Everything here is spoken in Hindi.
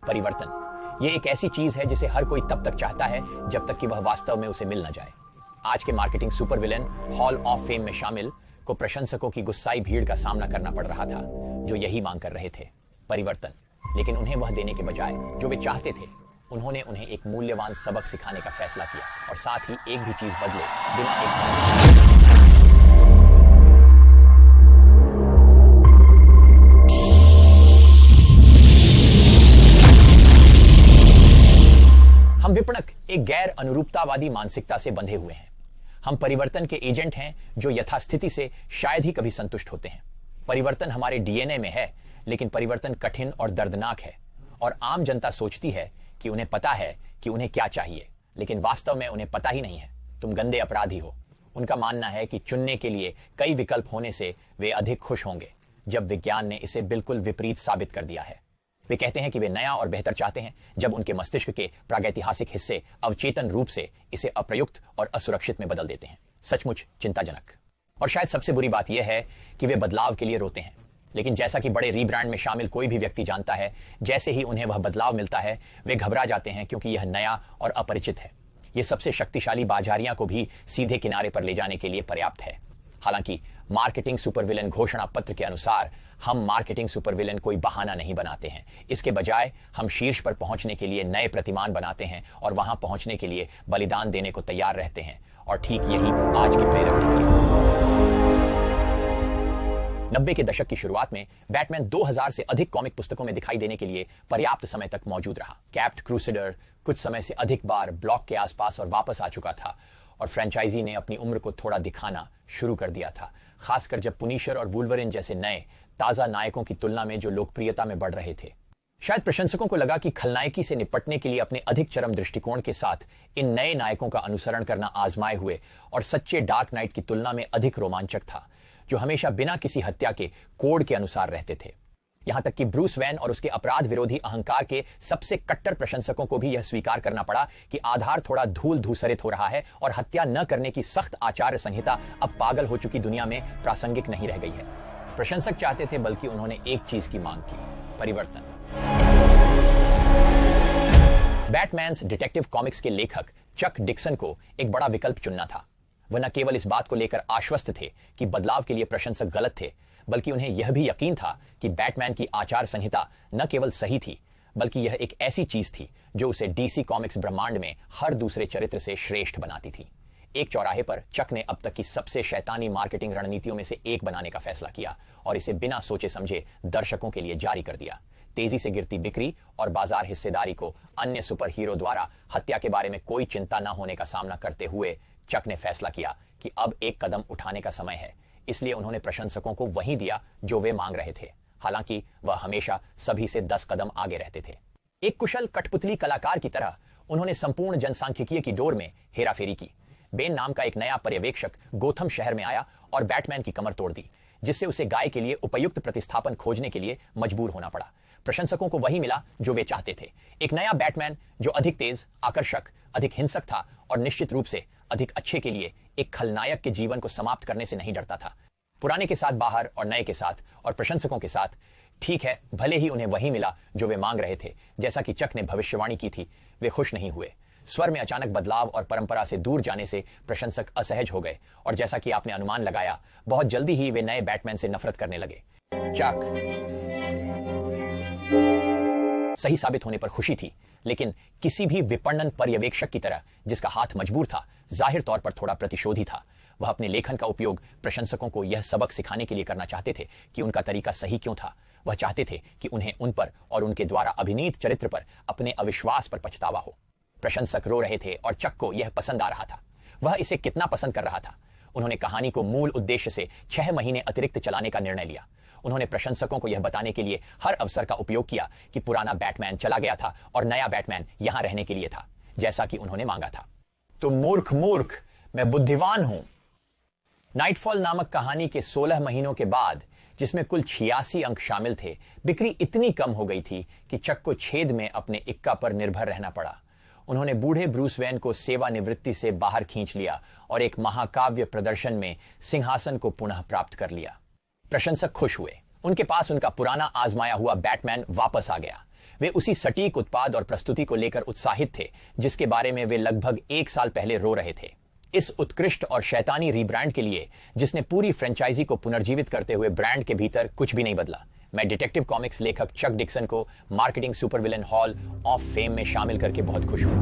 परिवर्तन ये एक ऐसी चीज है जिसे हर कोई तब तक चाहता है जब तक कि वह वास्तव में उसे मिल न जाए। आज के marketing super villain hall of fame में शामिल को प्रशंसकों की गुस्साई भीड़ का सामना करना पड़ रहा था, जो यही मांग कर रहे थे, परिवर्तन। लेकिन उन्हें वह देने के बजाय जो वे चाहते थे, उन्होंने उन्हें एक मूल्यवान सबक सिखाने का फैसला किया और साथ ही एक भी चीज बदले बिना एक। हम विपणक एक गैर अनुरूपतावादी मानसिकता से बंधे हुए हैं। हम परिवर्तन के एजेंट हैं जो यथास्थिति से शायद ही कभी संतुष्ट होते हैं। परिवर्तन हमारे डीएनए में है, लेकिन परिवर्तन कठिन और दर्दनाक है। और आम जनता सोचती है कि उन्हें पता है कि उन्हें क्या चाहिए, लेकिन वास्तव में उन्हें पता ही नहीं है। तुम गंदे अपराधी हो। उनका मानना है कि चुनने के लिए कई विकल्प होने से वे अधिक खुश होंगे, जब विज्ञान ने इसे बिल्कुल विपरीत साबित कर दिया है। वे कहते हैं कि वे नया और बेहतर चाहते हैं, जब उनके मस्तिष्क के प्रागैतिहासिक हिस्से अवचेतन रूप से इसे अप्रयुक्त और असुरक्षित में बदल देते हैं। सचमुच चिंताजनक। और शायद सबसे बुरी बात यह है कि वे बदलाव के लिए रोते हैं, लेकिन जैसा कि बड़े रीब्रांड में शामिल कोई भी व्यक्ति जानता है, जैसे ही उन्हें वह बदलाव मिलता है, वे घबरा जाते हैं, क्योंकि यह नया और अपरिचित है। यह सबसे शक्तिशाली बाजारियां को भी सीधे किनारे पर ले जाने के लिए पर्याप्त है। हालांकि मार्केटिंग सुपरविलेन घोषणा पत्र के अनुसार हम मार्केटिंग सुपरविलेन कोई बहाना नहीं बनाते हैं। इसके बजाय हम शीर्ष पर पहुंचने के लिए नए प्रतिमान बनाते हैं और वहां पहुंचने के लिए बलिदान देने को तैयार रहते हैं। और ठीक यही आज के प्रेरक ने किया। 90 के दशक की शुरुआत में बैटमैन 2000 से अधिक कॉमिक पुस्तकों में दिखाई देने के लिए पर्याप्त समय तक मौजूद रहा। कैप्ड क्रूसेडर कुछ समय से अधिक बार ब्लॉक के आसपास और वापस आ चुका था, और फ्रेंचाइजी ने अपनी उम्र को थोड़ा दिखाना शुरू कर दिया था, खासकर जब पुनिशर और वुल्वरिन जैसे नए ताजा नायकों की तुलना में जो लोकप्रियता में बढ़ रहे थे। शायद प्रशंसकों को लगा कि खलनायकी से निपटने के लिए अपने अधिक चरम दृष्टिकोण के साथ इन नए नायकों का अनुसरण करना आजमाए हुए और सच्चे डार्क नाइट की तुलना में अधिक रोमांचक था, जो हमेशा बिना किसी हत्या के कोड के अनुसार रहते थे। यहां तक कि ब्रूस वैन और उसके अपराध विरोधी अहंकार के सबसे कट्टर प्रशंसकों को भी यह स्वीकार करना पड़ा कि आधार थोड़ा धूल धूसरित हो रहा है और हत्या न करने की सख्त आचार्य संहिता अब पागल हो चुकी दुनिया में प्रासंगिक नहीं रह गई है। प्रशंसक चाहते थे, बल्कि उन्होंने एक चीज की मांग की, परिवर्तन। बैटमैन्स डिटेक्टिव कॉमिक्स के लेखक चक डिक्सन को एक बड़ा विकल्प चुनना था। वह न केवल इस बात को लेकर आश्वस्त थे कि बदलाव के लिए प्रशंसक गलत थे, बल्कि उन्हें यह भी यकीन था कि बैटमैन की आचार संहिता न केवल सही थी, बल्कि यह एक ऐसी चीज थी जो उसे डीसी कॉमिक्स ब्रह्मांड में हर दूसरे चरित्र से श्रेष्ठ बनाती थी। एक चौराहे पर चक ने अब तक की सबसे शैतानी मार्केटिंग रणनीतियों में से एक बनाने का फैसला किया और इसे बिना सोचे समझे दर्शकों के लिए जारी कर दिया। तेजी से गिरती बिक्री और बाजार हिस्सेदारी को अन्य सुपर हीरो द्वारा हत्या के बारे में कोई चिंता न होने का सामना करते हुए चक ने फैसला किया कि अब एक कदम उठाने का समय है। इसलिए उन्होंने प्रशंसकों को वही दिया जो वे मांग रहे थे, हालांकि वह हमेशा सभी से 10 कदम आगे रहते थे। एक कुशल कठपुतली कलाकार की तरह उन्होंने संपूर्ण जनसांख्यिकीय की डोर में हेराफेरी की। बेन नाम का एक नया पर्यवेक्षक गोथम शहर में आया और बैटमैन की कमर तोड़ दी, जिससे उसे गाय के लिए उपयुक्त प्रतिस्थापन खोजने के लिए मजबूर होना पड़ा। प्रशंसकों को वही मिला जो वे चाहते थे, एक नया बैटमैन जो अधिक तेज, आकर्षक, अधिक हिंसक था और निश्चित रूप से अधिक अच्छे के लिए एक खलनायक के जीवन को समाप्त करने से नहीं डरता था। पुराने के साथ बाहर और नए के साथ और प्रशंसकों के साथ। ठीक है, भले ही उन्हें वही मिला जो वे मांग रहे थे, जैसा कि चक ने भविष्यवाणी की थी, वे खुश नहीं हुए। स्वर में अचानक बदलाव और परंपरा से दूर जाने से प्रशंसक असहज हो गए, और जैसा कि आपने अनुमान लगाया, बहुत जल्दी ही वे नए बैटमैन से नफरत करने लगे। चक सही साबित होने पर खुशी थी, लेकिन किसी भी विपणन पर्यवेक्षक की तरह जिसका हाथ मजबूर था, जाहिर तौर पर थोड़ा प्रतिशोधी था। वह अपने लेखन का उपयोग प्रशंसकों को यह सबक सिखाने के लिए करना चाहते थे कि उनका तरीका सही क्यों था। वह चाहते थे कि उन्हें उन पर और उनके द्वारा अभिनीत चरित्र पर अपने अविश्वास पर पछतावा हो। प्रशंसक रो रहे थे और चक को यह पसंद आ रहा था। वह इसे कितना पसंद कर रहा था। उन्होंने कहानी को मूल उद्देश्य से 6 महीने अतिरिक्त चलाने का निर्णय लिया। उन्होंने प्रशंसकों को यह बताने के लिए हर अवसर का उपयोग किया कि पुराना बैटमैन चला गया था और नया बैटमैन यहां रहने के लिए था, जैसा कि उन्होंने मांगा था। तुम मूर्ख मूर्ख, मैं बुद्धिमान हूं। नाइटफॉल नामक कहानी के 16 महीनों के बाद, जिसमें कुल 86 अंक शामिल थे, बिक्री इतनी कम हो गई थी कि चक को छेद में अपने इक्का पर निर्भर रहना पड़ा। उन्होंने बूढ़े ब्रूस वैन को सेवानिवृत्ति से बाहर खींच लिया और एक महाकाव्य प्रदर्शन में सिंहासन को पुनः प्राप्त कर लिया। प्रशंसक खुश हुए। उनके पास उनका पुराना आजमाया हुआ बैटमैन वापस आ गया। वे उसी सटीक उत्पाद और प्रस्तुति को लेकर उत्साहित थे जिसके बारे में वे लगभग 1 साल पहले रो रहे थे। इस उत्कृष्ट और शैतानी रीब्रांड के लिए जिसने पूरी फ्रेंचाइजी को पुनर्जीवित करते हुए ब्रांड के भीतर कुछ भी नहीं बदला, मैं डिटेक्टिव कॉमिक्स लेखक चक डिक्सन को मार्केटिंग सुपरविलन हॉल ऑफ फेम में शामिल करके बहुत खुश हूं।